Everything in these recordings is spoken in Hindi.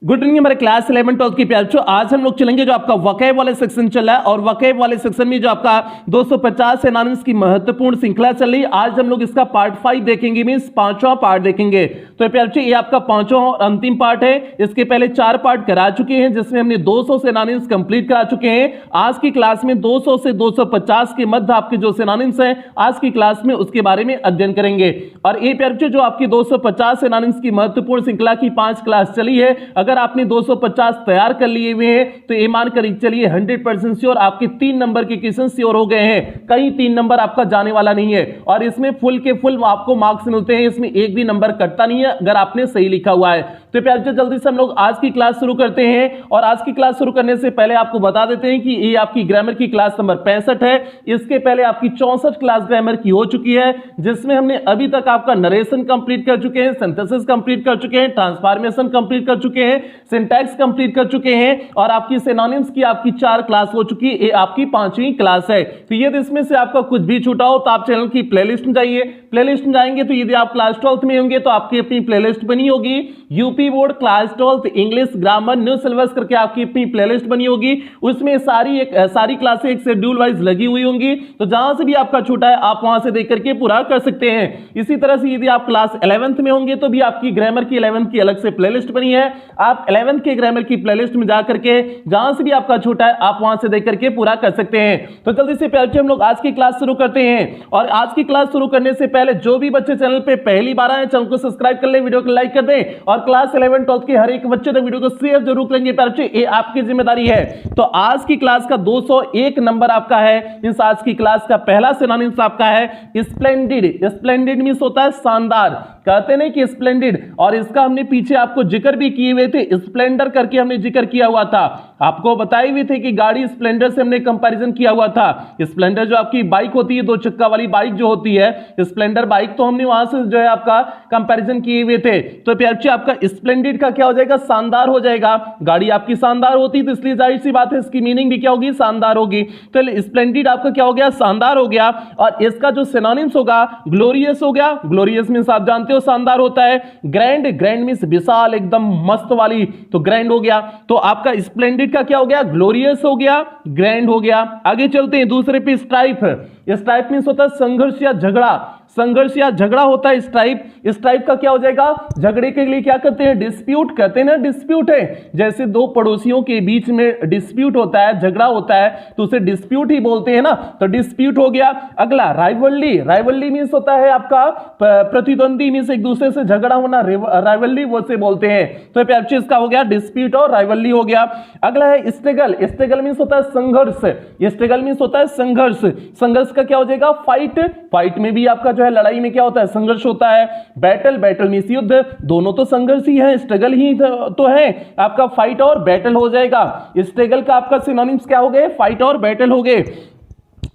गुड इवनिंग हमारे क्लास 11 12 की प्यार। आज हम लोग चलेंगे जो आपका वकैब वाले सेक्शन चल रहा है और वकैब वाले सेक्शन में जो आपका 250 सिनोनिम्स की महत्वपूर्ण श्रृंखला चल रही है। आज हम लोग इसका पार्ट 5 देखेंगे, मींस पांचवा पार्ट देखेंगे। तो प्यार ये आपका पांचवा और अंतिम पार्ट है। इसके पहले 4 पार्ट करा चुके हैं जिसमें हमने 200 सिनोनिम्स कंप्लीट करा चुके हैं। आज की क्लास में 200 से 250 के मध्य आपके जो सिनोनिम्स हैं आज की क्लास में उसके बारे में अध्ययन करेंगे। और ये प्यार जो आपकी 250 सिनोनिम्स की महत्वपूर्ण श्रृंखला की 5 क्लास चली है, अगर आपने 250 तैयार कर लिए हुए हैं तो ये मान कर चलिए 100% श्योर आपके 3 नंबर के क्वेश्चन श्योर हो गए हैं। कहीं 3 नंबर आपका जाने वाला नहीं है और इसमें फुल के फुल आपको मार्क्स मिलते हैं। इसमें एक भी नंबर कटता नहीं है अगर आपने सही लिखा हुआ है। तो प्यार जल्दी से हम लोग आज की क्लास शुरू करते हैं। और आज की क्लास शुरू करने से पहले आपको बता देते हैं कि ये आपकी ग्रामर की क्लास नंबर 65 है। इसके पहले आपकी 64 क्लास ग्रामर की हो चुकी है जिसमें हमने अभी तक आपका नरेशन कंप्लीट कर चुके हैं, सिंथेसिस कंप्लीट कर चुके हैं, ट्रांसफॉर्मेशन कंप्लीट कर चुके हैं, सिंटैक्स कंप्लीट कर चुके हैं और आपकी सिनोनिम्स की आपकी 4 क्लास हो चुकी है। ये आपकी 5वीं क्लास है। तो यदि इसमें से आपका कुछ भी छूटा हो तो आप चैनल की प्लेलिस्ट में जाइए। प्लेलिस्ट में जाएंगे तो यदि आप क्लास 12th में होंगे तो आपकी अपनी प्लेलिस्ट बनी होगी, UP board class 12th English grammar new syllabus करके आपकी अपनी प्लेलिस्ट बनी होगी। उसमें सारी क्लासें एक शेड्यूल वाइज लगी हुई होंगी। तो जहां से भी आपका छूटा है आप वहां से देख करके पूरा कर सकते हैं। इसी तरह से यदि आप क्लास 11th में होंगे तो भी आपकी ग्रामर की 11th की अलग से प्लेलिस्ट बनी है। आप 11th के ग्रामर की प्लेलिस्ट में जाकर के जहां से भी आपका छूटा है आप वहां से देख करके पूरा कर सकते हैं। तो जल्दी से प्यार हम लोग आज की क्लास शुरू करते हैं। और आज की क्लास शुरू करने से पहले जो भी बच्चे चैनल पे पहली बार आए चैनल को सब्सक्राइब कर ले, वीडियो को लाइक कर दें और क्लास 11 12 के हर एक बच्चे तक वीडियो को शेयर जरूर करेंगे। प्यार ये आपकी जिम्मेदारी है। तो आज की क्लास का 201 नंबर आपका है। इस आज की क्लास का पहला सिनोनिम्स आपका है स्प्लेंडिड। स्प्लेंडिड मींस होता है शानदार, कहते नहीं कि स्प्लेंडिड। और इसका हमने पीछे आपको जिक्र भी किए हुए थे, स्प्लेंडर करके हमने जिक्र किया हुआ था। आपको बताए हुए थे कि गाड़ी स्प्लेंडर से हमने कंपैरिजन किया हुआ था। स्प्लेंडर जो आपकी बाइक होती है, 2 चक्का वाली बाइक जो होती है स्प्लेंडर बाइक, तो हमने वहां से जो है आपका कंपैरिजन किए हुए थे। तो प्यार आपका स्प्लेंडिड का क्या हो जाएगा, शानदार हो जाएगा। गाड़ी आपकी शानदार होती है तो इसलिए जाहिर सी बात है इसकी मीनिंग भी क्या होगी, शानदार होगी। तो स्प्लेंडिड आपका क्या हो गया, शानदार हो गया। और इसका जो सिनोनिम्स होगा ग्लोरियस हो गया। ग्लोरियस मींस आप जानते हो शानदार होता है। ग्रैंड, ग्रैंड मींस विशाल एकदम मस्त वाली, तो ग्रैंड हो गया। तो आपका स्प्लेंडिड का क्या हो गया, ग्लोरियस हो गया, ग्रैंड हो गया। आगे चलते हैं दूसरे पे स्ट्राइप। स्ट्राइप मींस होता है संघर्ष या झगड़ा, संघर्ष या झगड़ा होता है स्ट्राइप। स्ट्राइप का क्या हो जाएगा, झगड़े के लिए क्या करते हैं, डिस्प्यूट कहते हैं ना। डिस्प्यूट है जैसे 2 पड़ोसियों के बीच में डिस्प्यूट होता है, झगड़ा होता है तो उसे डिस्प्यूट ही बोलते हैं ना, तो डिस्प्यूट हो गया। अगला राइवलरी। राइवलरी मींस होता है आपका प्रतिद्वंदी, मींस एक दूसरे से झगड़ा होना, राइवलरी वो से बोलते हैं। तो प्यार इसका हो गया डिस्प्यूट और राइवलरी हो गया। अगला है स्ट्रगल। स्ट्रगल मींस होता है संघर्ष। स्ट्रगल मींस होता है संघर्ष। संघर्ष का क्या हो जाएगा, फाइट। फाइट में भी आपका जो है लड़ाई में क्या होता है, संघर्ष होता है। बैटल, बैटल मींस युद्ध, दोनों तो संघर्ष ही है, स्ट्रगल ही तो है। आपका फाइट और बैटल हो जाएगा। स्ट्रगल का आपका सिनोनिम्स क्या हो गए, फाइट और बैटल हो गए।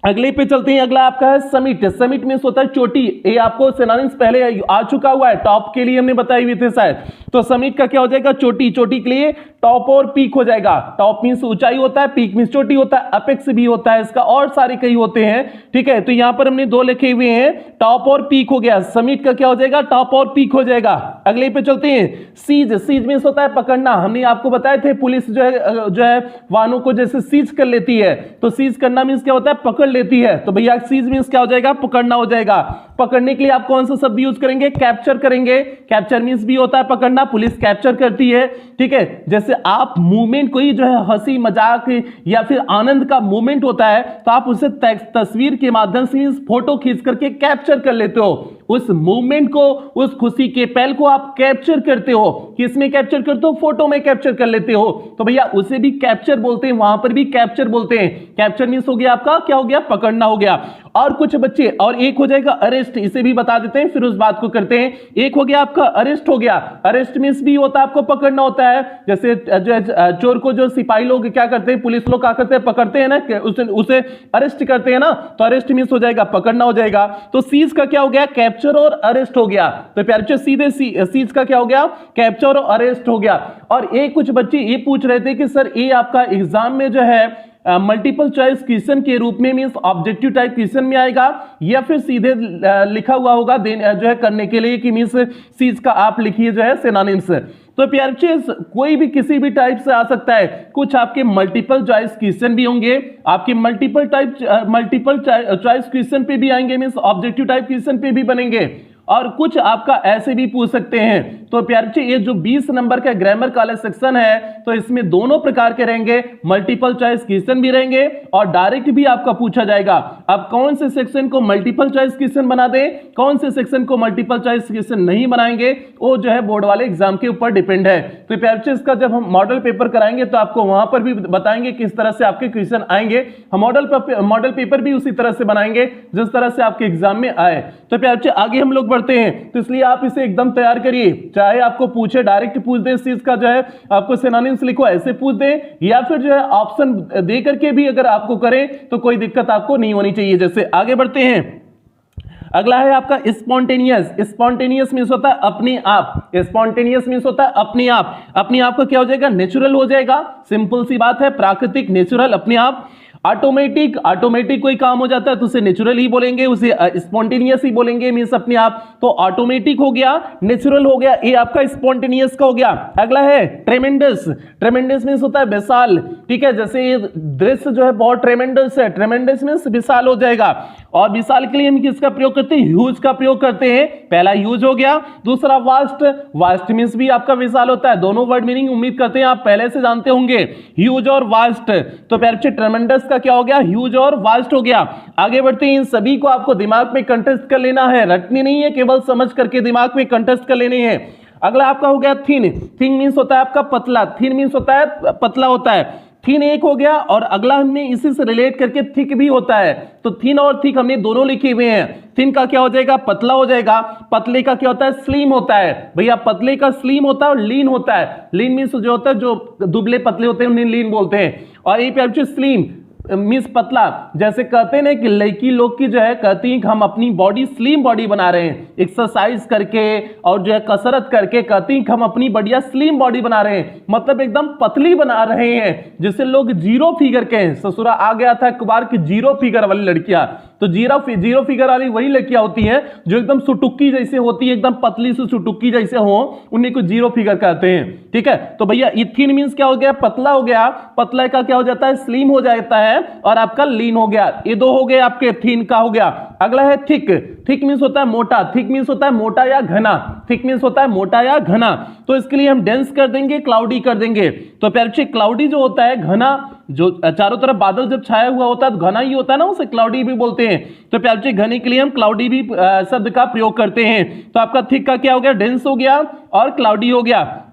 अगले पे चलते हैं। अगला आपका है समिट। समिट मींस होता है चोटी। ये आपको सिनोनिम्स पहले आ चुका हुआ है, टॉप के लिए हमने बताई हुई थे शायद। तो समिट का क्या हो जाएगा, चोटी। चोटी के लिए टॉप और पीक हो जाएगा। टॉप मींस ऊंचाई होता है, पीक मींस चोटी होता है, अपेक्स भी होता है इसका, और सारे कई होते हैं। ठीक है, तो यहां पर हमने 2 लिखे हुए हैं, टॉप और पीक हो गया। समिट का क्या हो जाएगा, टॉप और पीक हो जाएगा। अगले पे चलते हैं सीज। सीज मींस होता है पकड़ना। हमने आपको बताए थे पुलिस जो है वाहनों को जैसे सीज कर लेती है, तो सीज करना मींस क्या होता है, पकड़ लेती है। तो भैया सीज मींस क्या हो जाएगा, पकड़ना हो जाएगा। पकड़ने के लिए आप कौन सा शब्द यूज करेंगे, कैप्चर करेंगे। कैप्चर मींस भी होता है पकड़ना, पुलिस कैप्चर करती है। ठीक है, जैसे आप मूवमेंट कोई जो है हंसी मजाक या फिर आनंद का मूवमेंट होता है तो आप उसे तस्वीर के माध्यम से फोटो खींच करके कैप्चर कर लेते हो। उस मूवमेंट को, उस खुशी के पल को आप कैप्चर करते हो। किसमें कैप्चर करते हो, फोटो में कैप्चर कर लेते हो। तो भैया उसे भी कैप्चर बोलते हैं, वहां पर भी कैप्चर बोलते हैं। कैप्चर मींस हो गया आपका क्या हो गया, पकड़ना हो गया। और कुछ बच्चे, और एक हो जाएगा अरेस्ट, इसे भी बता देते हैं फिर उस बात को करते हैं। एक हो गया आपका अरेस्ट हो गया। अरेस्ट मींस भी होता है आपको पकड़ना होता है। जैसे चोर को जो सिपाही लोग क्या करते हैं, पुलिस लोग क्या करते हैं, पकड़ते हैं ना, उसे अरेस्ट करते हैं ना, तो अरेस्ट मींस हो जाएगा पकड़ना हो जाएगा। तो सीज का क्या हो गया, कैप्चर और अरेस्ट हो गया। तो प्यारे बच्चों सीधे सीज का क्या हो गया, कैप्चर और अरेस्ट हो गया। और एक कुछ बच्चे ये पूछ रहे थे कि सर ये आपका एग्जाम में जो है मल्टीपल चॉइस क्वेश्चन के रूप में मींस ऑब्जेक्टिव टाइप क्वेश्चन में आएगा या फिर सीधे लिखा हुआ होगा जो है करने के लिए कि मींस सीज का आप लिखिए जो है सिनोनिम्स। तो प्यारे बच्चे कोई भी किसी भी टाइप से आ सकता है। कुछ आपके मल्टीपल चॉइस क्वेश्चन भी होंगे, आपके मल्टीपल चॉइस क्वेश्चन पे भी आएंगे, मींस ऑब्जेक्टिव टाइप क्वेश्चन पे भी बनेंगे, और कुछ आपका ऐसे भी पूछ सकते हैं। तो प्यारे बच्चे ये जो 20 नंबर का ग्रामर का सेक्शन है, तो इसमें दोनों प्रकार के रहेंगे, मल्टीपल चॉइस क्वेश्चन भी रहेंगे और डायरेक्ट भी आपका पूछा जाएगा। अब कौन से सेक्शन को मल्टीपल चॉइस क्वेश्चन बना दे, कौन से सेक्शन को मल्टीपल चॉइस क्वेश्चन नहीं बनाएंगे, वो जो है बोर्ड वाले एग्जाम के ऊपर डिपेंड है। तो प्यारे बच्चे इसका जब हम मॉडल पेपर कराएंगे तो आपको वहां पर भी बताएंगे किस तरह से आपके क्वेश्चन आएंगे। हम मॉडल पेपर भी उसी तरह से बनाएंगे जिस तरह से आपके एग्जाम में आए। तो प्यारे बच्चे आगे हम लोग बढ़ते हैं, तो इसलिए आप इसे एकदम तैयार करिए, चाहे आपको पूछे डायरेक्ट पूछ दे इस चीज का जो है आपको सिनोनिम्स लिखो ऐसे पूछ दे, या फिर जो है ऑप्शन दे करके भी अगर आपको करें तो कोई दिक्कत आपको नहीं होनी चाहिए। जैसे आगे बढ़ते हैं, अगला है आपका स्पॉन्टेनियस। स्पॉन्टेनियस मींस होता है अपने आप, स्पॉन्टेनियस मींस होता है अपने आप। अपने आप का क्या हो जाएगा, नेचुरल हो जाएगा, सिंपल सी बात है, प्राकृतिक, नेचुरल, अपने आप। ऑटोमेटिक, ऑटोमेटिक कोई काम हो जाता है तो उसे नेचुरल ही बोलेंगे, उसे स्पॉन्टेनियस ही बोलेंगे, मींस अपने आप। तो ऑटोमेटिक हो गया, नेचुरल हो गया, ये आपका स्पॉन्टेनियस का हो गया। अगला है ट्रेमेंडस। ट्रेमेंडस मींस होता है विशाल, ठीक है, जैसे ये दृश्य जो है बहुत ट्रेमेंडस है, ट्रेमेंडस मींस विशाल हो जाएगा। और विशाल के लिए हम किसका प्रयोग करते हैं, ह्यूज का प्रयोग करते हैं, पहला ह्यूज हो गया। दूसरा वास्ट, वास्ट मींस भी आपका विशाल होता है, दोनों वर्ड मीनिंग उम्मीद करते हैं आप पहले से जानते होंगे, ह्यूज और वास्ट। तो प्यारे बच्चे ट्रेमेंडस का क्या हो गया, ह्यूज और वास्ट हो गया। आगे बढ़ते हैं, इन सभी को आपको दिमाग में कंटेस्ट कर लेना है, रटनी नहीं है, केवल समझ करके दिमाग में कंटेस्ट कर लेने हैं। अगला आपका हो गया थिन। थिन मींस होता है आपका पतला, थिन मींस होता है पतला होता है, थिन एक हो गया। और अगला हमने इसी से रिलेट करके थिक भी होता है, तो थिन और थिक हमने दोनों लिखे हुए हैं। थिन का क्या हो जाएगा, पतला हो जाएगा, पतले का क्या होता है, स्लिम होता है। भैया पतले का स्लिम होता है और लीन होता है। लीन मींस जो होता है, जो दुबले पतले होते हैं उन्हें लीन बोलते हैं। और ये प्यारे स्लिम मींस पतला, जैसे कहते हैं ना कि लड़की लोग की जो है कहती हैं कि हम अपनी बॉडी स्लिम बॉडी बना रहे हैं, एक्सरसाइज करके और जो है कसरत करके कहती हैं कि हम अपनी बढ़िया स्लिम बॉडी बना रहे हैं, मतलब एकदम पतली बना रहे हैं। जिससे लोग जीरो फिगर के हैं, ससुरा आ गया था अखबार की जीरो फिगर वाली लड़कियां, तो जीरो फिगर वाली वही लड़कियां होती हैं जो एकदम सुटुक्की जैसे होती है, एकदम पतली से सुटुक्की जैसे हो, उन्हीं को जीरो फिगर कहते हैं, ठीक है। तो भैया थिन मींस क्या हो गया, पतला हो गया, पतला का क्या हो जाता है, स्लिम हो जाता है, और आपका लीन हो गया। ये दो हो गए आपके, थिन का हो गया। अगला है थिक। थिक मींस होता है मोटा, थिक मींस होता है मोटा या घना, थिक मींस होता है मोटा या घना। तो इसके लिए हम डेंस कर देंगे, क्लाउडी कर देंगे। तो प्यारे बच्चे क्लाउडी जो होता है, घना, जो चारों तरफ बादल जब छाया हुआ होता है तो घना ही होता है ना, उसे क्लाउडी भी बोलते हैं। तो प्यारे बच्चे घने के लिए हम क्लाउडी भी शब्द का प्रयोग करते हैं। तो आपका थिक का क्या हो गया, डेंस हो गया और क्लाउडी हो गया।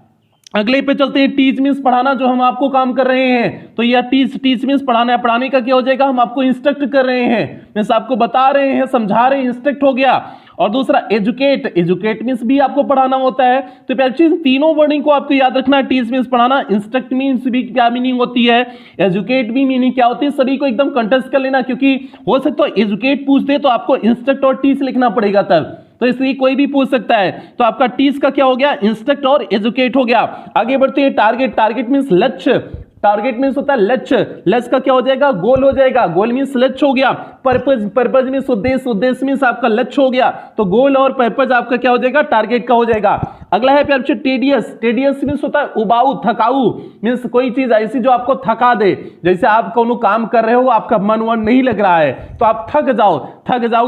अगले पे चलते हैं, टीच मींस पढ़ाना, जो हम आपको काम कर रहे हैं। तो यह टीच मींस पढ़ाना है, पढ़ाने का क्या हो जाएगा, हम आपको इंस्ट्रक्ट कर रहे हैं, मींस आपको बता रहे हैं, समझा रहे हैं, इंस्ट्रक्ट हो गया। और दूसरा एजुकेट, एजुकेट मींस भी आपको पढ़ाना होता है। तो प्यारे तीनों वर्डिंग को आपको याद रखना है, टीच मींस पढ़ाना, इंस्ट्रक्ट मींस भी क्या मीनिंग होती है, एजुकेट भी मीनिंग क्या होती है, सभी को एकदम कंटेस्ट कर लेना, क्योंकि हो सकता है एजुकेट पूछ दे तो आपको इंस्ट्रक्ट और टीच लिखना पड़ेगा तब, तो इसलिए कोई भी पूछ सकता है। तो आपका टीच का क्या हो गया, इंस्ट्रक्ट और एजुकेट हो गया। आगे बढ़ते हैं, टारगेट। टारगेट मींस लक्ष्य, टारगेट मींस होता है लक्ष्य, लक्ष्य का क्या हो जाएगा, गोल हो जाएगा, गोल मींस लक्ष्य हो गया। पर्पज, पर्पज मींस उद्देश्य, उद्देश्य मींस आपका लक्ष्य हो गया। तो गोल और पर्पज आपका क्या हो जाएगा, टारगेट का हो जाएगा। अगला है प्यारे बच्चे टेडियस। टेडियस मींस होता है उबाऊ, थकाऊ, मींस कोई चीज ऐसी जो आपको थका दे, जैसे आप कोनो काम कर रहे हो, आपका मन वन नहीं लग रहा है तो आप थक जाओ,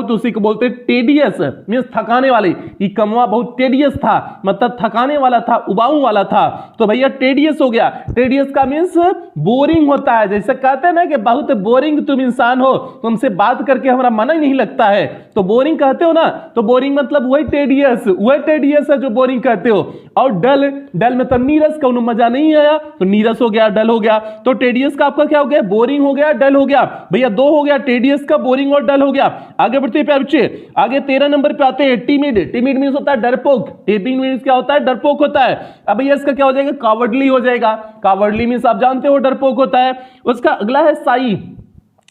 तो उसी को बोलते हैं टेडियस, मींस थकाने वाले। ये कमवा बहुत टेडियस था, मतलब थकाने वाला था, उबाऊ वाला था, तो भैया टेडियस हो गया। टेडियस का मींस बोरिंग होता है, जैसे कहते हैं ना कि बहुत बोरिंग तुम इंसान हो, तुमसे बात करके हमारा मन ही नहीं लगता है, तो बोरिंग कहते हो ना, तो बोरिंग मतलब वही टेडियस है जो बोरिंग कहते हो। और डल, डल मतलब नीरस, कौनो मजा नहीं आया तो नीरस हो गया, डल हो गया। तो टेडियस का आपका क्या हो गया, बोरिंग हो गया, डल हो गया। भैया दो हो गया, टेडियस का, बोरिंग और डल हो गया। आगे बढ़ते हैं प्यारे बच्चे, आगे 13 नंबर पे आते हैं, टिमिड। टिमिड मींस होता है डरपोक, टिमिड मींस क्या होता है, डरपोक होता है। अब भैया इसका क्या हो जाएगा, कावर्डली हो जाएगा। कावर्डली मींस आप जानते हो डरपोक होता है। उसका अगला है साई।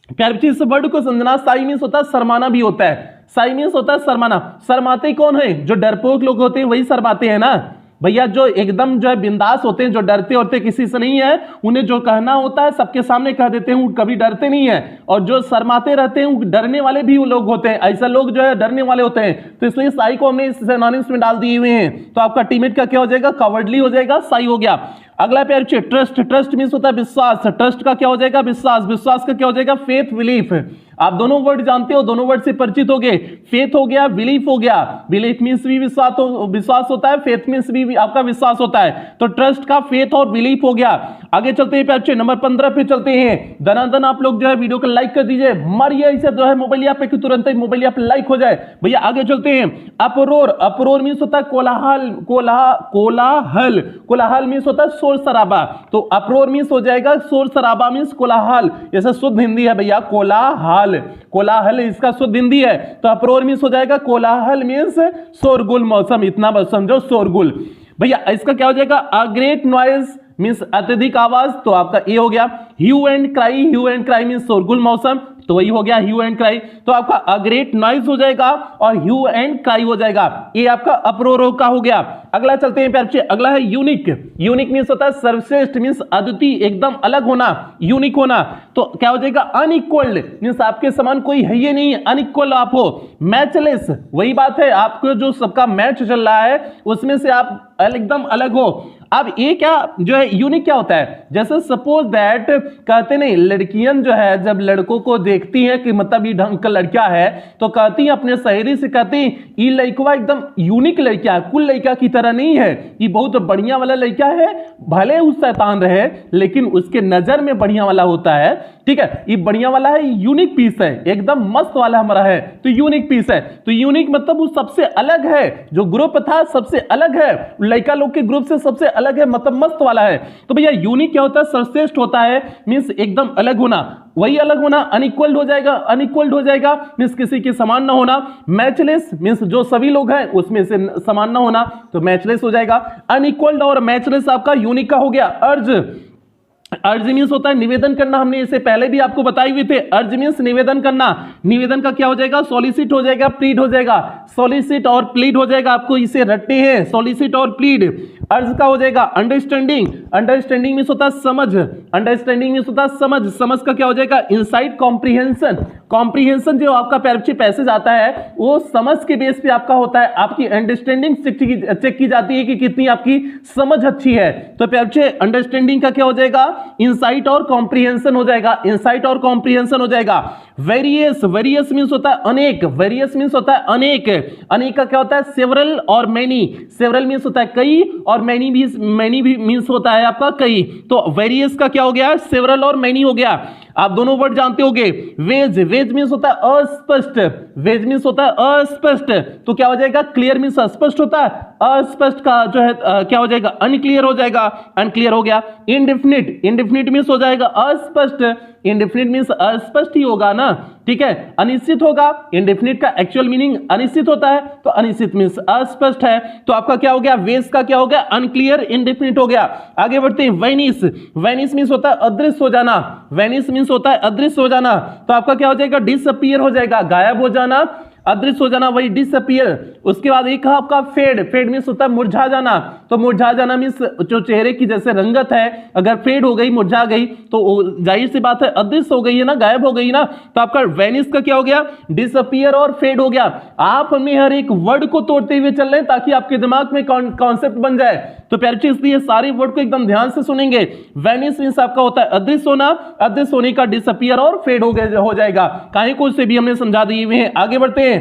प्यारे बच्चे इस वर्ड को समझना, साई मींस होता है शर्माना भी होता है, साई मींस होता है शर्माना। शर्माते कौन है, जो डरपोक लोग होते हैं वही शर्माते हैं ना, भैया जो एकदम जो है बिंदास होते हैं, जो डरते होते किसी से नहीं है, उन्हें जो कहना होता है सबके सामने कह देते हैं, वो कभी डरते नहीं है। और जो शर्माते रहते हैं वो डरने वाले भी वो लोग होते हैं, ऐसा लोग जो है डरने वाले होते हैं। तो इसलिए साई को हमने इस सिनोनिम्स में डाल दिए हुए हैं। तो आपका टीममेट का क्या हो जाएगा, कवर्डली हो जाएगा, साई हो गया। अगला प्यार ट्रस्ट, ट्रस्ट मींस होता है विश्वास, ट्रस्ट का क्या हो जाएगा, विश्वास, विश्वास का क्या हो जाएगा, फेथ, बिलीफ। आप दोनों वर्ड जानते हो, दोनों वर्ड से परिचित हो गए, फेथ हो गया, बिलीफ हो गया। बिलीफ मींस भी विश्वास होता है, फेथ मींस भी आपका विश्वास होता है। तो ट्रस्ट का फेथ और बिलीफ हो गया। आगे चलते हैं प्यार नंबर 15 पे चलते हैं। दनादन आप लोग जो है वीडियो को लाइक कर दीजिए, मारिए ऐसे जो है मोबाइल ऐप पे कि तुरंत ही मोबाइल ऐप लाइक हो जाए। भैया आगे चलते हैं। अपरोर, अपरोर मींस होता है कोलाहल, कोलाहल, कोलाहल मींस होता है शोर शराबा। तो अपरोर मींस हो जाएगा शोर शराबा मींस कोलाहल, जैसे शुद्ध हिंदी है भैया कोलाहल, कोलाहल इसका शुद्ध हिंदी है। तो अपरोर मींस हो जाएगा कोलाहल मींस शोरगुल मौसम, इतना बस समझो शोरगुल। भैया इसका क्या हो जाएगा, अ ग्रेट नॉइज मींस अत्यधिक आवाज, तो आपका ए हो गया। Hue and cry, hue and cry means शोरगुल मौसम, तो वही हो गया ह्यू एंड क्राई। तो आपका अ ग्रेट नॉइज हो जाएगा और ह्यू एंड क्राई हो जाएगा, ये आपका अप्रोर का हो गया। अगला चलते हैं प्यार, अगला है यूनिक। यूनिक मींस होता है सर्वश्रेष्ठ मींस अद्वितीय, एकदम अलग होना, यूनिक होना। तो क्या हो जाएगा, अनइक्वल्ड मींस आपके समान कोई है ये नहीं, अनइक्वल आप हो। मैचलेस, वही बात है, आपको जो सबका मैच चल रहा है उसमें से आप एकदम अलग हो। अब ये क्या जो है यूनिक क्या होता है, जैसे सपोज दैट कहते नहीं, लड़कियां जो है जब लड़कों को देखती हैं कि मतलब ये ढंग का लड़का है, तो कहती हैं अपने सहेली से, कहती ये लड़का एकदम यूनिक लड़का है, कुल लड़का की तरह नहीं है, ये बहुत बढ़िया वाला लड़का है, भले उस शैतान रहे लेकिन उसके नजर में बढ़िया वाला होता है। ठीक है, ये बढ़िया वाला है, यूनिक पीस है, एकदम मस्त वाला हमारा है, तो यूनिक पीस है। तो यूनिक मतलब वो सबसे अलग है, जो ग्रुप था सबसे अलग है, लड़का लोग के ग्रुप से सबसे अलग है, मतलब मस्त वाला है। तो भैया यूनिक क्या होता है, सर्वश्रेष्ठ होता है मींस एकदम अलग होना, वही अलग होना। अनइक्वल्ड हो जाएगा, अनइक्वल्ड हो जाएगा मींस किसी के समान ना होना। मैचलेस मींस जो सभी लोग हैं उसमें से समान ना होना, तो मैचलेस हो जाएगा। अनइक्वल्ड और मैचलेस आपका यूनिक का हो गया। अर्ज, अर्ज मींस होता है निवेदन करना, हमने इससे पहले भी आपको बताए हुए थे। अर्ज मींस निवेदन करना, निवेदन का क्या हो जाएगा, सॉलिसिट हो जाएगा, प्लीड हो जाएगा, सॉलिसिट और प्लीड हो जाएगा, आपको इसे रटने हैं, सॉलिसिट और प्लीड। अर्ज का हो जाएगा अंडरस्टैंडिंग, अंडरस्टैंडिंग मींस होता है समझ, अंडरस्टैंडिंग मींस होता है समझ, समझ का क्या हो जाएगा इनसाइट कॉम्प्रिहेंशन, कॉम्प्रिहेंशन जो आपका पैसे पैसेज आता है वो समझ के बेस पे आपका होता है, आपकी अंडरस्टैंडिंग चेक की जाती है कि कितनी आपकी समझ अच्छी है। तो पैसे अंडरस्टैंडिंग का क्या हो जाएगा, इनसाइट और कॉम्प्रिहेंशन हो जाएगा, इनसाइट और कॉम्प्रिहेंशन हो जाएगा। वेरियस, वेरियस मींस होता है अनेक, वेरियस मींस होता है अनेक, अनेक का क्या होता है सेवरल और मेनी, सेवरल मींस होता है कई और मेनी भी मींस होता है आपका कई। तो वेरियस का क्या हो गया, सेवरल और मेनी हो गया। आप दोनों वर्ड जानते होंगे। वेज, वेज मींस होता है अस्पष्ट, वेज मींस होता है अस्पष्ट, तो क्या हो जाएगा क्लियर मींस स्पष्ट होता है, अस्पष्ट का जो है क्या हो जाएगा अनक्लियर हो जाएगा, अनक्लियर हो गया। इनडेफिनिट, इनडेफिनिट मींस हो जाएगा अस्पष्ट, इनडेफिनिट मींस अस्पष्ट ही होगा ना, ठीक है, अनिश्चित होगा। इनडेफिनिट का एक्चुअल मीनिंग अनिश्चित होता है, तो अनिश्चित मींस अस्पष्ट है, तो आपका क्या हो गया वेज का क्या हो गया अनक्लियर, इनडेफिनिट हो गया। आगे बढ़ते हैं। वेनिस, वेनिस मींस होता है अदृश्य हो जाना, वेनिस मींस होता है अदृश्य हो जाना, तो आपका क्या हो जाएगा डिसअपीयर हो जाएगा, गायब हो जाना, अदृश्य हो जाना वही डिसअपीयर। उसके बाद एक आपका फेड, फेड मींस होता है मुरझा जाना, तो मुरझा जाना मींस जो चेहरे की जैसे रंगत है अगर फेड हो गई, मुरझा गई, तो जाहिर सी बात है अदृश्य हो गई है ना, गायब हो गई ना, तो आपका वेनिस का क्या हो गया डिसअपीयर और फेड हो गया। आप हमने हर एक वर्ड को तोड़ते हुए चल रहे हैं ताकि आपके दिमाग में कॉन्सेप्ट बन जाए, तो प्यारे चीज इसलिए सारे वर्ड को एकदम ध्यान से सुनेंगे। वेनिस मींस आपका होता है अदृश्य होना, अदृश्य होने का डिसअपीयर और फेड हो जाएगा, काहे को से भी हमने समझा दिए हुए हैं। आगे बढ़ते हैं,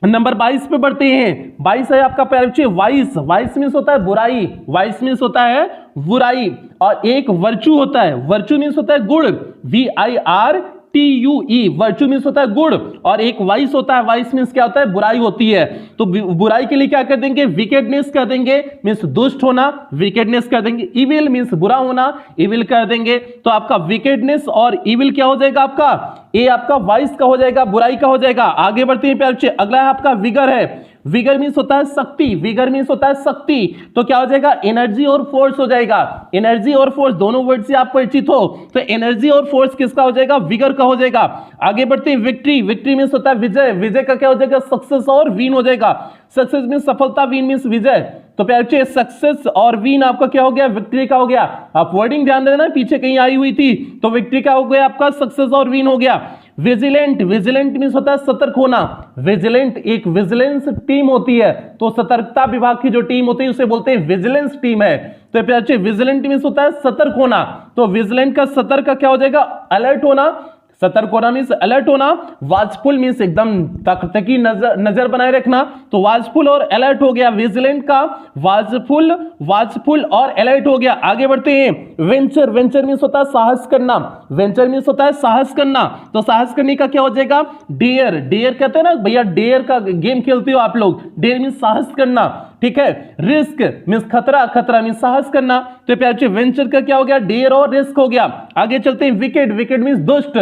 नंबर 22 पे बढ़ते हैं। 22 है आपका प्यारे वाइस, वाइस मींस होता है बुराई, वाइस मींस होता है बुराई, और एक वर्चू होता है, वर्चू मींस होता है गुण, VIRTUE, वर्चू मींस होता है गुण, और एक वाइस होता है, वाइस मींस क्या होता है बुराई होती है। तो बुराई के लिए क्या कर देंगे विकेडनेस कर देंगे, मींस दुष्ट होना, विकेडनेस कर देंगे। इविल मींस बुरा होना, इविल कर देंगे, तो आपका विकेडनेस और इविल क्या हो जाएगा आपका, ये आपका वाइस का हो जाएगा, बुराई का हो जाएगा। आगे बढ़ते हैं प्यारे, अगला है आपका विगर है, विगर मींस होता है शक्ति, विगर मींस होता है शक्ति, तो क्या हो जाएगा एनर्जी और फोर्स हो जाएगा, एनर्जी और फोर्स दोनों वर्ड से आप परिचित हो, तो एनर्जी और फोर्स किसका हो जाएगा विगर का हो जाएगा। आगे बढ़ते हैं विक्ट्री, विक्ट्री मींस होता है विजय, विजय का क्या हो जाएगा सक्सेस और विन हो जाएगा, सक्सेस मींस सफलता, विन मींस विजय, तो प्यारे बच्चे सक्सेस और विन आपका क्या हो गया, विक्ट्री का हो गया। आप वर्डिंग ध्यान देना, पीछे कहीं आई हुई थी, तो विक्ट्री का हो गया आपका सक्सेस और विन हो गया। विजिलेंट, विजिलेंट मींस होता है सतर्क होना। विजिलेंट एक विजिलेंस टीम होती है, तो सतर्कता विभाग की जो टीम होती है उसे बोलते हैं विजिलेंस टीम है। तो प्यारे बच्चे विजिलेंट मींस होता है सतर्क होना, तो विजिलेंट का सतर्क का क्या हो जाएगा, अलर्ट होना। सतर्क होना मींस अलर्ट होना। वाचफुल मींस एकदम तकतकी नजर बनाए रखना, तो वाचफुल और अलर्ट हो गया विजिलेंट का। वाचफुल और अलर्ट हो गया। आगे बढ़ते हैं। वेंचर, वेंचर मींस होता है साहस करना। वेंचर मींस होता है साहस करना, तो साहस करने का क्या हो जाएगा, डेयर। डेयर कहते हैं ना भैया, डेयर का गेम खेलते हो आप लोग, डेयर मींस साहस करना, ठीक है। रिस्क मींस खतरा, खतरा मींस साहस करना। तो प्यारे वेंचर का क्या हो गया, डेयर और रिस्क हो गया। आगे चलते हैं। विकेड, विकेड मींस दुष्ट,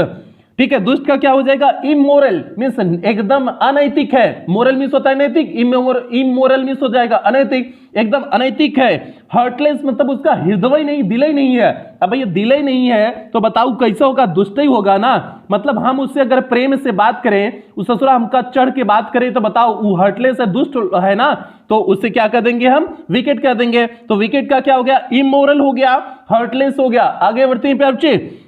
ठीक है। दुष्ट का क्या हो जाएगा, इमोरल मींस एकदम अनैतिक है। मोरल मींस होता है नैतिक, इमोरल मींस हो जाएगा अनैतिक, एकदम अनैतिक है। हार्टलेस मतलब उसका हृदय नहीं, दिल ही नहीं है। अब ये दिल ही नहीं है तो बताओ कैसा होगा, दुष्ट ही होगा ना। मतलब हम उससे अगर प्रेम से बात करें, उस ससुरा हमका चढ़ के बात करें, तो बताओ वो हार्टलेस है, दुष्ट है ना, तो उससे क्या कर देंगे हम, विकेट कर देंगे। तो विकेट का क्या हो गया, इमोरल हो गया, हार्टलेस हो गया। आगे बढ़ते हैं प्यारे बच्चे,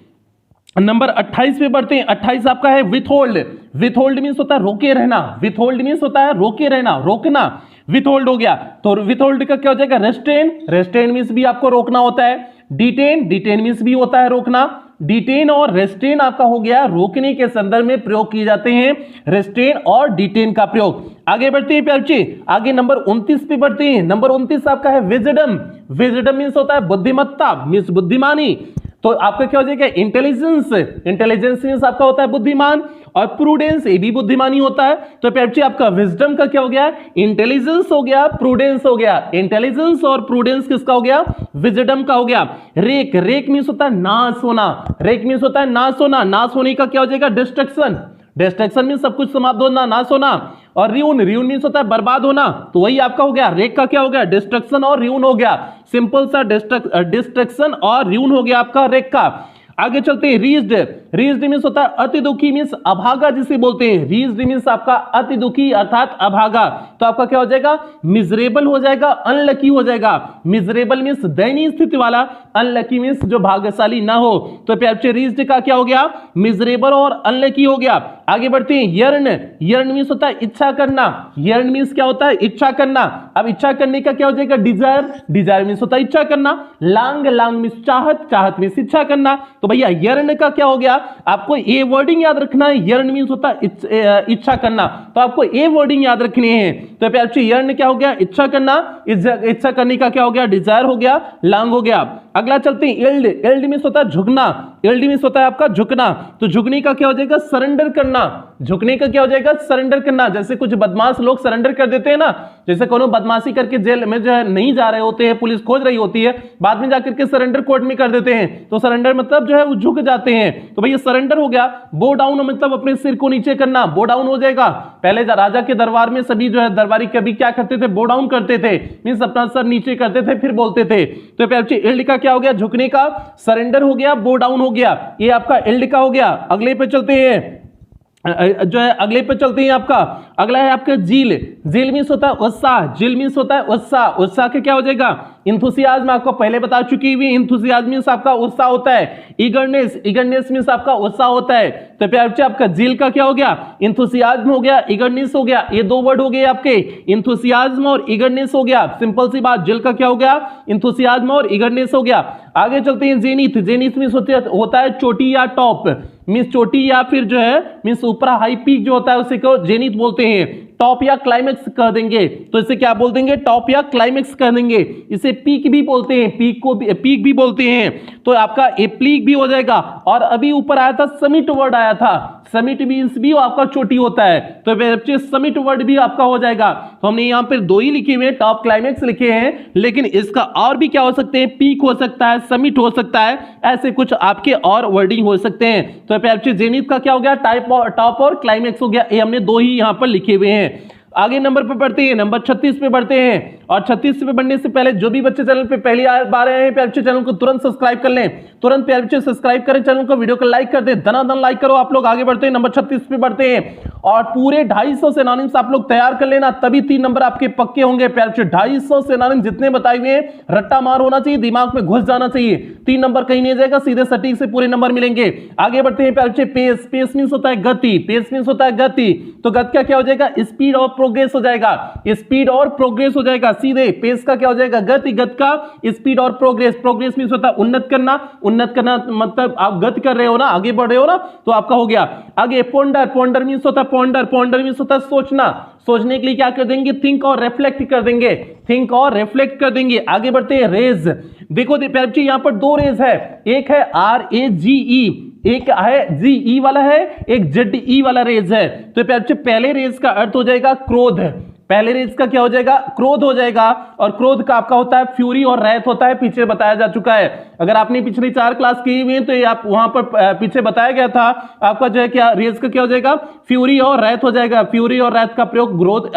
नंबर 28 पे बढ़ते हैं। 28 आपका है विथहोल्ड। विथहोल्ड मींस होता है रोके रहना। विथहोल्ड मींस होता है रोके रहना, रोकना, विथहोल्ड हो गया। तो विथहोल्ड का क्या हो जाएगा, रेस्ट्रेन। रेस्ट्रेन मींस भी आपको रोकना होता है। डिटेन, डिटेन मींस भी होता है रोकना। डिटेन और रेस्ट्रेन आपका हो गया रोकने के संदर्भ में प्रयोग किए जाते हैं, रेस्ट्रेन और डिटेन का प्रयोग। आगे बढ़ते हैं प्यारे बच्चे, आगे नंबर 29 पे बढ़ते हैं। नंबर 29 आपका है विजडम। विजडम मींस होता है बुद्धिमत्ता, मींस बुद्धिमानी। तो आपका क्या हो जाएगा, इंटेलिजेंस। इंटेलिजेंस मींस आपका होता है बुद्धिमान, और प्रूडेंस ये भी बुद्धिमानी होता है। तो प्यारे आपका विजडम का क्या हो गया, इंटेलिजेंस हो गया, प्रूडेंस हो गया। इंटेलिजेंस और प्रूडेंस किसका हो गया, विजडम का हो गया। रेक, रेक मींस होता है नाश होना। रेक मींस होता है नाश होना। नाश होने का क्या हो जाएगा, डिस्ट्रक्शन। डिस्ट्रक्शन मींस सब कुछ समाप्त होना, नाश होना। और रियून, रियून मींस होता है बर्बाद होना। तो वही आपका हो गया, रेक का क्या हो गया, डिस्ट्रक्शन और रियून हो गया। सिंपल सा डिस्ट्रक्शन और रियून हो गया आपका रेक का। आगे चलते हैं। रीज्ड, रीज्ड मींस होता है अति दुखी, मींस अभागा जिसे बोलते हैं। रीज्ड मींस आपका अति दुखी अर्थात अभागा। तो आपका क्या हो जाएगा, मिजरेबल हो जाएगा, अनलकी हो जाएगा। मिजरेबल मींस दयनीय स्थिति वाला, अनलकी मींस जो भाग्यशाली ना हो। तो प्यारे रीज्ड का क्या हो गया, मिजरेबल और अनलकी हो गया। आगे बढ़ते हैं। यर्न, यर्न मींस होता है इच्छा करना। यर्न मींस क्या होता है, इच्छा करना। अब इच्छा करने का क्या हो जाएगा, डिजायर। डिजायर मींस होता है इच्छा करना। लांग, लांग मींस चाहत, चाहत मींस इच्छा करना। तो भैया यर्न का क्या हो गया, आपको ए वर्डिंग याद रखना है। यर्न मींस होता है इच्छा करना, तो आपको ए वर्डिंग याद रखनी है। तो प्यारे यर्न क्या हो गया, इच्छा करना। इच्छा करने का क्या हो गया, डिजायर हो गया, लांग हो गया। अगला चलते हैं। एल्ड, एल्ड मींस होता है झुकना। एल्ड मींस होता है आपका झुकना। तो झुकने का क्या हो जाएगा, सरेंडर करना। झुकने का क्या हो जाएगा, सरेंडर करना। जैसे कुछ बदमाश लोग सरेंडर कर देते हैं ना, जैसे कोनो बदमाशी करके जेल में जो है नहीं जा रहे होते हैं, पुलिस खोज रही होती है, बाद में जाकर के सरेंडर कोर्ट में कर देते हैं। तो सरेंडर मतलब जो है वो झुक जाते हैं। तो भैया सरेंडर हो गया। बो डाउन मतलब अपने सिर को नीचे करना, बो डाउन हो जाएगा। पहले राजा के दरबार में सभी जो है दरबारी कभी क्या करते थे, बो डाउन करते थे, मींस अपना सर नीचे करते थे फिर बोलते थे। तो प्यारे एल्ड का क्या हो गया, झुकने का, सरेंडर हो गया, बो डाउन हो गया। ये आपका एल्ड का हो गया। अगले पे चलते हैं, जो है अगले पे चलते हैं। आपका अगला है आपका जील। जील मींस होता है उत्साह। जील मींस होता है उत्साह। उत्साह के क्या हो जाएगा, इंथुसियाज्म। आपको पहले बता चुकी हुई, इंथुसियाज्म मींस आपका उत्साह होता है। ईगरनेस, ईगरनेस मींस आपका उत्साह होता है। तो प्यारे बच्चे आपका जील का क्या हो गया, इंथुसियाज्म हो गया, ईगरनेस हो गया। ये दो वर्ड हो गए आपके, इंथुसियाज्म और ईगरनेस हो गया। सिंपल सी बात, जील का क्या हो गया, इंथुसियाज्म और ईगरनेस हो गया। आगे चलते हैं। जेनिथ, जेनिथ मींस होता है चोटी या टॉप, मींस चोटी या फिर जो है मींस ऊपर हाई पीक जो होता है उसे को जेनिथ बोलते हैं। टॉप या क्लाइमेक्स कह देंगे, तो इसे क्या बोल देंगे, टॉप या क्लाइमेक्स कह देंगे। इसे पीक भी बोलते हैं, पीक को भी पीक भी बोलते हैं। तो आपका ए पीक भी हो जाएगा। और अभी ऊपर आया था समिट वर्ड आया था, समिट मींस भी आपका चोटी होता है। तो बच्चे समिट वर्ड भी आपका हो जाएगा। तो हमने यहाँ पे दो ही लिखे हुए, टॉप क्लाइमेक्स लिखे हैं, लेकिन इसका और भी क्या हो सकते हैं, पीक हो सकता है, समिट हो सकता है, ऐसे कुछ आपके और वर्डिंग हो सकते हैं। तो प्यारे जेनिथ का क्या हो गया, टॉप और क्लाइमेक्स हो गया। ये हमने दो ही यहाँ पर लिखे हुए हैं। आगे नंबर पे बढ़ते हैं, नंबर 36 पे बढ़ते हैं। और 36 पे बढ़ने से पहले जो भी बच्चे चैनल पे पहली बार आए हैं, प्यारे बच्चे चैनल को तुरंत सब्सक्राइब कर लें। तुरंत प्यारे बच्चे सब्सक्राइब करें चैनल को, वीडियो को लाइक कर दें, धनाधन लाइक करो आप लोग। आगे बढ़ते हैं, नंबर 36 पे बढ़ते हैं। और पूरे 250 सिनोनिम्स आप लोग तैयार कर लेना, तभी 3 नंबर आपके पक्के होंगे प्यारे बच्चे। 250 सिनोनिम जितने बताए हुए हैं, रट्टा मार होना चाहिए, दिमाग में घुस जाना चाहिए, 3 नंबर कहीं नहीं जाएगा, सीधे सटीक से पूरे नंबर मिलेंगे। आगे बढ़ते हैं प्यारे बच्चे। पेस, पेस मींस होता है गति, पेस मींस होता है गति, तो गति का क्या हो जाएगा? स्पीड और प्रोग्रेस हो जाएगा, स्पीड और प्रोग्रेस हो जाएगा सीधे। पेस का क्या हो जाएगा? गति, गति का स्पीड और प्रोग्रेस, प्रोग्रेस मींस होता है उन्नत करना, उन्नत करना मतलब आप गति कर रहे हो ना, आगे बढ़ रहे हो ना, तो आपका हो गया। आगे पोंडर, पोंडर मींस होता है पोंडर, पोंडर मींस होता है सोचना, सोचने के लिए क्या कर देंगे? थिंक और रिफ्लेक्ट कर देंगे, थिंक और रिफ्लेक्ट कर देंगे। आगे बढ़ते हैं। रेज, देखो प्यारे बच्चे यहां पर 2 रेज है, एक है RAGE, एक है GE वाला है, एक ZE वाला रेज है। तो प्यारे बच्चे पहले रेज का अर्थ हो जाएगा क्रोध, पहले रेज का क्या हो जाएगा? क्रोध हो जाएगा, और क्रोध का आपका होता है फ्यूरी और रैथ होता है, पीछे बताया जा चुका है। अगर आपने पिछली 4 क्लास की हुई है तो ये आप वहां पर पीछे बताया गया था आपका जो है क्या रेज का क्या हो जाएगा? फ्यूरी और रैथ हो जाएगा। फ्यूरी और रैथ का प्रयोग ग्रोथ,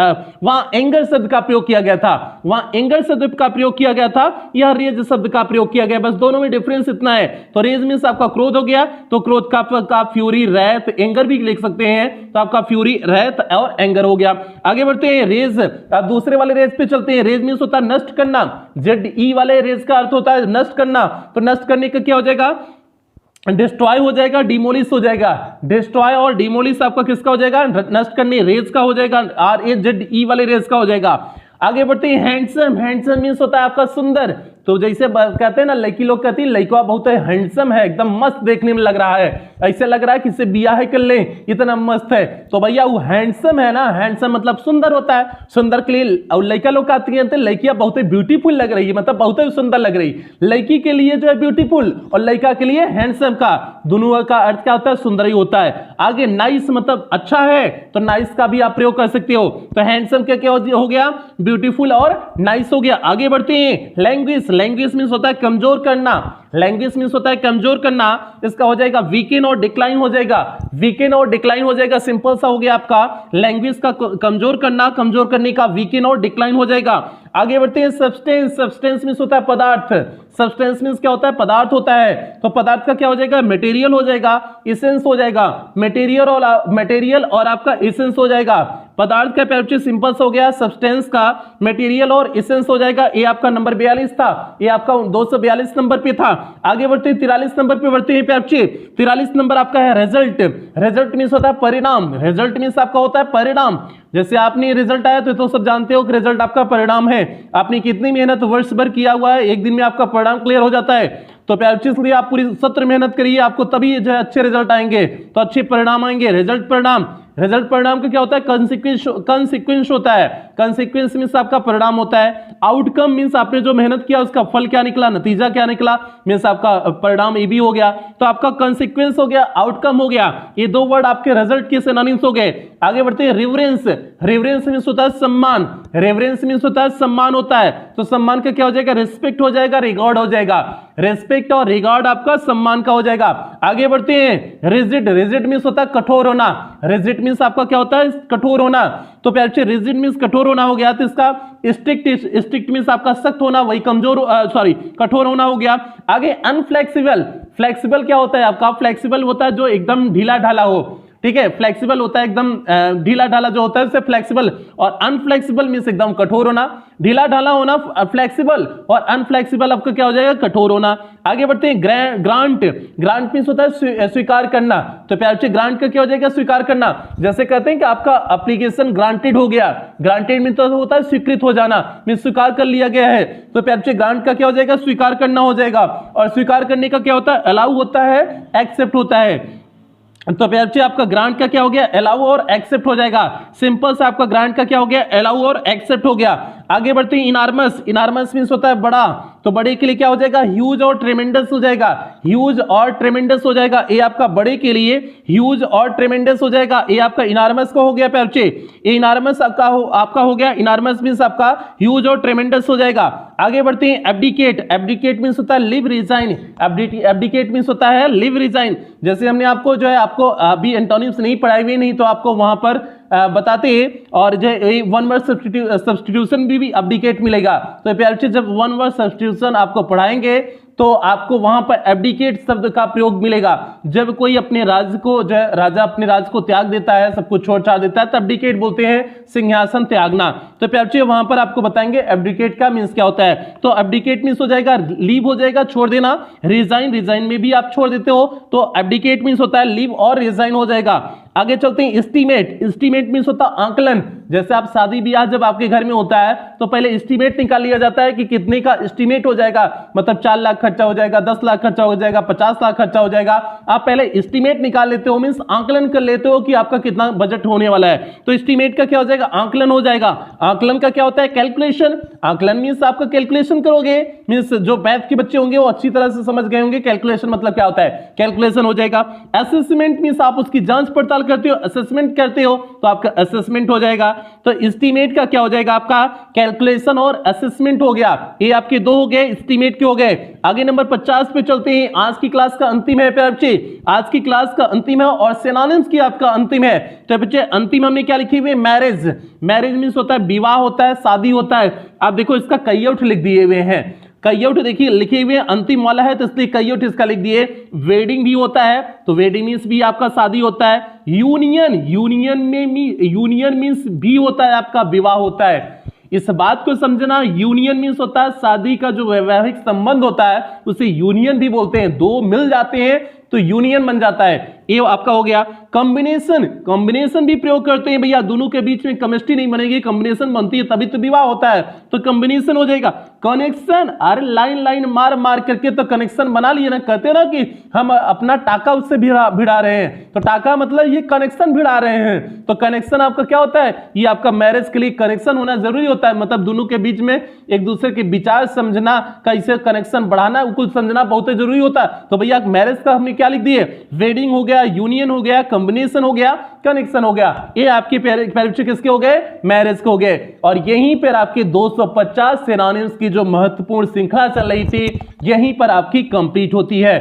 वहां एंगर शब्द का प्रयोग किया गया था, वहां एंगर शब्द का प्रयोग किया गया था, यह रेज शब्द का प्रयोग किया गया, बस दोनों में डिफरेंस इतना है। तो रेज मींस आपका क्रोध हो गया, तो क्रोध का फ्यूरी रैथ एंगर भी लिख सकते हैं, तो आपका फ्यूरी रैथ और एंगर हो गया। आगे बढ़ते हैं। रेज, अब दूसरे वाले रेज पे चलते हैं। रेज मींस होता है नष्ट करना, ZE वाले रेज का अर्थ होता है नष्ट करना, तो नष्ट करने का क्या हो जाएगा? डिस्ट्रॉय हो जाएगा, डिमोलिश हो जाएगा। डिस्ट्रॉय और डिमोलिश आपका किसका हो जाएगा? नष्ट करने रेज का हो जाएगा, RAZE वाले रेज का हो जाएगा। आगे बढ़ते हैं। हैंडसम, हैंडसम मींस होता है आपका सुंदर, तो जैसे कहते हैं ना लड़की लोग कहती है लड़का बहुत हैंडसम है, एकदम मस्त देखने में लग रहा है, ऐसे लग रहा है कि इससे बियाह कर ले, इतना मस्त है, तो भैया वो हैंडसम है ना। हैंडसम मतलब सुंदर होता है, सुंदर के लिए। और लड़का लोग कहती हैं लड़कियां बहुत ब्यूटीफुल लग रही है, मतलब बहुत सुंदर लग रही, लड़की के लिए जो है ब्यूटीफुल और लड़का के लिए हैंडसम, का दोनों का अर्थ क्या होता है? सुंदर ही होता है। आगे नाइस मतलब अच्छा है, तो नाइस का भी आप प्रयोग कर सकते हो, तो हैंडसम क्या हो गया? ब्यूटीफुल और नाइस हो गया। आगे बढ़ते हैं। लैंग्वेज, लैंग्वेज मींस होता है कमजोर करना, लैंग्वेज मींस होता है कमजोर करना, इसका हो जाएगा वीकेन और डिक्लाइन हो जाएगा, वीकेन और डिक्लाइन हो जाएगा, सिंपल सा हो गया आपका। लैंग्वेज का कमजोर करना, कमजोर करने का वीकेन और डिक्लाइन हो जाएगा। आगे बढ़ते हैं। सब्सटेंस, सब्सटेंस मींस होता है पदार्थ, सब्सटेंस मींस क्या होता है? पदार्थ होता है, तो पदार्थ का क्या हो जाएगा? मटेरियल हो जाएगा, एसेंस हो जाएगा, मटेरियल और आपका एसेंस हो जाएगा। पदार्थ का प्यार सिंपल सा हो गया, सब्सटेंस का मटेरियल और एसेंस हो जाएगा। ये आपका नंबर 42 था, ये आपका 242 नंबर पे था। आगे बढ़ते हैं 43 नंबर पे बढ़ते हैं प्यार। 43 नंबर आपका है रिजल्ट, रिजल्ट मींस होता है परिणाम, रिजल्ट मींस आपका होता है परिणाम। जैसे आपने रिजल्ट आया तो सब जानते हो कि रिजल्ट आपका परिणाम है, आपने कितनी मेहनत वर्ष भर किया हुआ है, एक दिन में आपका परिणाम क्लियर हो जाता है। तो प्यार इसलिए आप पूरी सत्र मेहनत करिए, आपको तभी जो है अच्छे रिजल्ट आएंगे, तो अच्छे परिणाम आएंगे। रिजल्ट परिणाम, रिजल्ट परिणाम का क्या होता है? कंसिक्वेंस होता है, कंसिक्वेंस मींस आपका परिणाम होता है। आउटकम मींस आपने जो मेहनत किया उसका फल क्या निकला, नतीजा क्या निकला, मींस आपका परिणाम ये भी हो गया। तो आपका कंसिक्वेंस हो गया, आउटकम हो गया, ये 2 वर्ड आपके रिजल्ट के सिनोनिम्स हो गए। आगे बढ़ते हैं। रिवरेंस, रिवरेंस मींस होता है सम्मान, रेवरेंस मींस होता है सम्मान होता है, तो सम्मान का क्या हो जाएगा? रिस्पेक्ट हो जाएगा, रिगार्ड हो जाएगा, रेस्पेक्ट और रिगार्ड आपका सम्मान का हो जाएगा। आगे बढ़ते हैं। रिजिड, रिजिड मींस होता है कठोर होना, रिजिड मींस आपका क्या होता है? कठोर होना, तो प्यारे रिजिड मींस कठोर होना हो गया, तो इसका स्ट्रिक्ट, स्ट्रिक्ट मींस आपका सख्त होना, वही कमजोर कठोर होना हो गया। आगे अनफ्लेक्सिबल, फ्लेक्सिबल क्या होता है आपका? फ्लेक्सिबल होता है जो एकदम ढीला ढाला हो, ठीक है, फ्लेक्सिबल होता है एकदम ढीला ढाला जो होता है उसे फ्लेक्सिबल, और अनफ्लेक्सिबल मींस एकदम कठोर होना। ढीला ढाला होना फ्लेक्सिबल, और अनफ्लेक्सिबल आपका क्या हो जाएगा? कठोर होना। आगे बढ़ते हैं। ग्रांट, ग्रांट मींस होता है स्वीकार करना, तो प्यार से ग्रांट का क्या हो जाएगा? स्वीकार करना। जैसे कहते हैं कि आपका एप्लीकेशन ग्रांटेड हो गया, ग्रांटेड मींस तो होता है स्वीकृत हो जाना, मींस स्वीकार कर लिया गया है, तो प्यार से ग्रांट का क्या हो जाएगा? स्वीकार करना हो जाएगा। और स्वीकार करने का क्या होता है? अलाउ होता है, एक्सेप्ट होता है, तो प्यार से आपका ग्रांट का क्या हो गया? अलाउ और एक्सेप्ट हो जाएगा। सिंपल से आपका ग्रांट का क्या हो गया? अलाउ और एक्सेप्ट हो गया। आगे बढ़ते हैं। इनार्मस, इनार्मस मींस होता है बड़ा, तो बड़े के लिए क्या हो जाएगा? ह्यूज और ट्रेमेंडस हो जाएगा, ह्यूज और ट्रेमेंडस हो जाएगा। ये आपका बड़े के लिए ह्यूज और ट्रेमेंडस हो जाएगा, ये आपका इनार्मस का हो गया प्यार से। ये इनार्मस आपका हो गया, इनार्मस मींस आपका ह्यूज और ट्रेमेंडस हो जाएगा। आगे बढ़ते हैं। एब्डिकेट, एब्डिकेट मींस होता है लिव रिजाइन, एब्डिकेट मींस होता है लिव रिजाइन। जैसे हमने आपको जो है आपको अभी एंटोनिम्स नहीं पढ़ाए हुए, नहीं तो आपको वहां पर बताते हैं, और जो वन वर्ड सब्स्टिट्यूशन भी एब्डिकेट मिलेगा। तो प्यार से जब वन वर्ड सब्स्टिट्यूशन आपको पढ़ाएंगे तो आपको वहां पर एब्डिकेट शब्द का प्रयोग मिलेगा। जब कोई अपने राज्य को, जो राजा अपने राज्य को त्याग देता है, सब कुछ छोड़ छाड़ देता है, तो एब्डिकेट बोलते हैं सिंहासन त्यागना। तो प्यार बच्चे वहां पर आपको बताएंगे एब्डिकेट का मींस क्या होता है। तो एब्डिकेट मींस हो जाएगा लीव हो जाएगा, छोड़ देना। रिजाइन, रिजाइन में भी आप छोड़ देते हो, तो एब्डिकेट मींस होता है लीव और रिजाइन हो जाएगा। आगे चलते हैं, एस्टीमेट। एस्टीमेट मींस होता है आंकलन। जैसे आप शादी ब्याह जब आपके घर में होता है तो पहले एस्टीमेट निकाल लिया जाता है कि कितने का एस्टीमेट हो जाएगा, मतलब 4 लाख खर्चा हो जाएगा, 10 लाख खर्चा हो जाएगा, 50 लाख खर्चा हो जाएगा। आप पहले एस्टीमेट निकाल लेते हो, मींस आंकलन कर लेते हो कि आपका कितना बजट होने वाला है। तो एस्टीमेट का क्या हो जाएगा, आंकलन हो जाएगा। आंकलन का क्या होता है, कैलकुलेशन। आंकलन मींस आपका कैलकुलेशन करोगे, मींस जो मैथ के बच्चे होंगे वो अच्छी तरह से समझ गए होंगे कैलकुलेशन मतलब क्या होता है, कैलकुलेशन हो जाएगा। असेसमेंट मींस आप उसकी जांच पड़ताल करते हो, असेसमेंट करते हो तो आपका असेसमेंट हो जाएगा। तो एस्टीमेट का क्या हो जाएगा, आपका कैलकुलेशन और असेसमेंट हो गया। ये आपके दो हो गए, एस्टीमेट के हो गए। आगे नंबर 50 पे चलते हैं। आज की क्लास का अंतिम है प्यारे बच्चे, आज की क्लास का अंतिम है और सिनोनिम्स की आपका अंतिम है। तो बच्चे अंतिम हमने क्या लिखी हुई है, मैरिज। मैरिज मींस होता है विवाह होता है, शादी होता है। आप देखो इसका कईयोट लिख दिए हुए हैं, कईयोट देखिए लिखे हुए अंतिम वाला है तो इसलिए कईयोट इसका लिख दिए। वेडिंग भी होता है, तो वेडिंग मींस भी आपका शादी होता है। यूनियन, यूनियन मींस भी होता है आपका विवाह होता है। इस बात को समझना, यूनियन मींस होता है शादी का जो वैवाहिक संबंध होता है उसे यूनियन भी बोलते हैं। दो मिल जाते हैं तो यूनियन बन जाता है। ये आपका हो गया। कॉम्बिनेशन, कॉम्बिनेशन भी प्रयोग करते हैं भैया, दोनों के बीच में केमिस्ट्री नहीं बनेगी, कॉम्बिनेशन बनती है तभी तो विवाह होता है, तो कॉम्बिनेशन हो जाएगा। कनेक्शन, अरे लाइन लाइन मार मार करके तो कनेक्शन बना लिए ना, कहते ना कि हम अपना टाका उससे भिड़ा रहे हैं, तो टाका मतलब ये कनेक्शन भिड़ा रहे हैं। तो कनेक्शन आपका क्या होता है, ये आपका मैरिज के लिए कनेक्शन होना जरूरी होता है, मतलब दोनों के बीच में एक दूसरे के विचार समझना, कैसे कनेक्शन बढ़ाना कुछ समझना बहुत जरूरी होता है। तो भैया मैरिज का हमने क्या लिख दिए, वेडिंग हो गया, यूनियन हो गया, कॉम्बिनेशन हो गया, कनेक्शन हो गया। ये आपके प्यारे बच्चे किसके हो गए, मैरिज के हो गए। और यहीं पर आपके 250 सिनोनिम्स की जो महत्वपूर्ण श्रृंखला चल रही थी यहीं पर आपकी कंप्लीट होती है।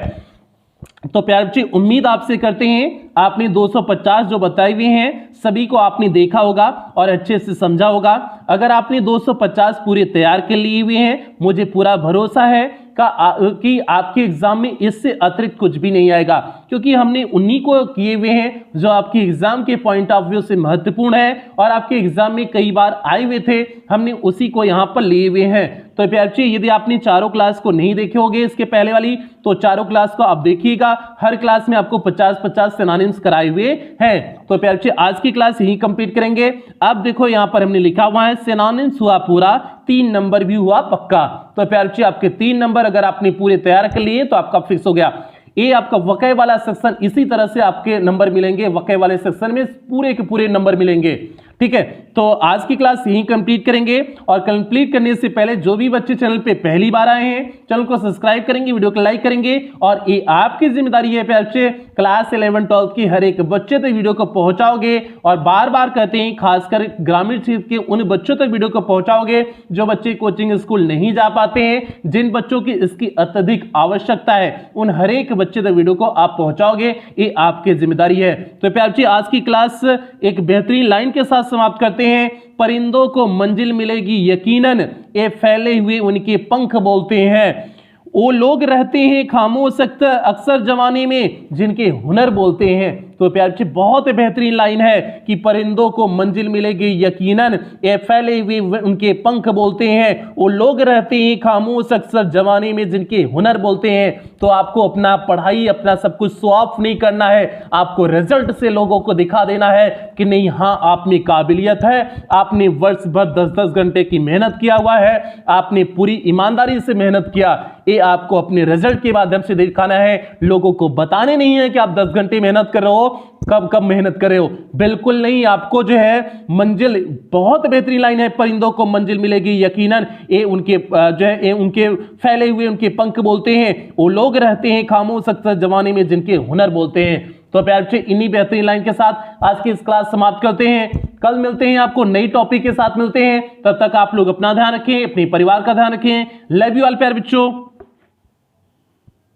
तो प्यारे बच्चे उम्मीद आपसे करते हैं आपने 250 जो बताए हुए हैं सभी को आपने देखा होगा और अच्छे से समझा होगा। अगर आपने 250 पूरे तैयार कर लिए हुए हैं, मुझे पूरा भरोसा है कि आपके एग्जाम में इससे अतिरिक्त कुछ भी नहीं आएगा, क्योंकि हमने उन्हीं को किए हुए हैं जो आपके एग्जाम के पॉइंट ऑफ व्यू से महत्वपूर्ण है और आपके एग्जाम में कई बार आए हुए थे, हमने उसी को यहां पर लिए हुए हैं। तो प्यारे बच्चे यदि आपने चारों क्लास को नहीं देखे होंगे इसके पहले वाली, तो चारों क्लास को आप देखिएगा, हर क्लास में आपको 50-50 सिनोनिम्स कराए हुए हैं। तो प्यारे बच्चे आज की क्लास यही कंप्लीट करेंगे। अब देखो यहां पर हमने लिखा हुआ है सिनोनिम्स हुआ पूरा, 3 नंबर भी हुआ पक्का। तो प्यारे बच्चे आपके 3 नंबर अगर आपने पूरे तैयार कर लिए तो आपका फिक्स हो गया। ये आपका वक़े वाला सेक्शन इसी तरह से आपके नंबर मिलेंगे, वक़े वाले सेक्शन में पूरे के पूरे नंबर मिलेंगे, ठीक है। तो आज की क्लास यहीं कंप्लीट करेंगे और कंप्लीट करने से पहले जो भी बच्चे चैनल पे पहली बार आए हैं चैनल को सब्सक्राइब करेंगे, वीडियो को लाइक करेंगे और ये आपकी जिम्मेदारी है प्यारे बच्चे क्लास 11-12 की हर एक बच्चे तक वीडियो को पहुंचाओगे। और बार बार कहते हैं खासकर ग्रामीण क्षेत्र के उन बच्चों तक वीडियो को पहुंचाओगे जो बच्चे कोचिंग स्कूल नहीं जा पाते हैं, जिन बच्चों की इसकी अत्यधिक आवश्यकता है उन हर एक बच्चे तक वीडियो को आप पहुंचाओगे, ये आपकी जिम्मेदारी है। तो प्यारे बच्चे आज की क्लास एक बेहतरीन लाइन के साथ समाप्त करते हैं। परिंदों को मंजिल मिलेगी यकीनन, ये फैले हुए उनके पंख बोलते हैं। वो लोग रहते हैं खामोश अक्सर जमाने में जिनके हुनर बोलते हैं। तो प्यारे बच्चे बहुत बेहतरीन लाइन है कि परिंदों को मंजिल मिलेगी यकीनन, ये फैले हुए उनके पंख बोलते हैं। वो लोग रहते हैं खामोश अक्सर जमाने में जिनके हुनर बोलते हैं। तो आपको अपना पढ़ाई अपना सब कुछ शो ऑफ नहीं करना है, आपको रिजल्ट से लोगों को दिखा देना है कि नहीं हाँ आप में काबिलियत है, आपने वर्ष भर 10-10 घंटे की मेहनत किया हुआ है, आपने पूरी ईमानदारी से मेहनत किया। ये आपको अपने रिजल्ट के माध्यम से दिखाना है, लोगों को बताने नहीं है कि आप 10 घंटे मेहनत कर रहे हो, कब कब मेहनत कर रहे हो, बिल्कुल नहीं। आपको जो है मंजिल, बहुत बेहतरीन लाइन है, परिंदों को मंजिल मिलेगी यकीनन, ये उनके जो है ये उनके फैले हुए उनके पंख बोलते हैं। वो लोग रहते हैं खामोश अक्सर जमाने में जिनके हुनर बोलते हैं। तो प्यारे बच्चे इन्हीं बेहतरीन लाइन के साथ आज की इस क्लास समाप्त करते हैं। कल मिलते हैं, आपको नई टॉपिक के साथ मिलते हैं। तब तक आप लोग अपना ध्यान रखें, अपने परिवार का ध्यान रखें। लव यू ऑल प्यारे बच्चों।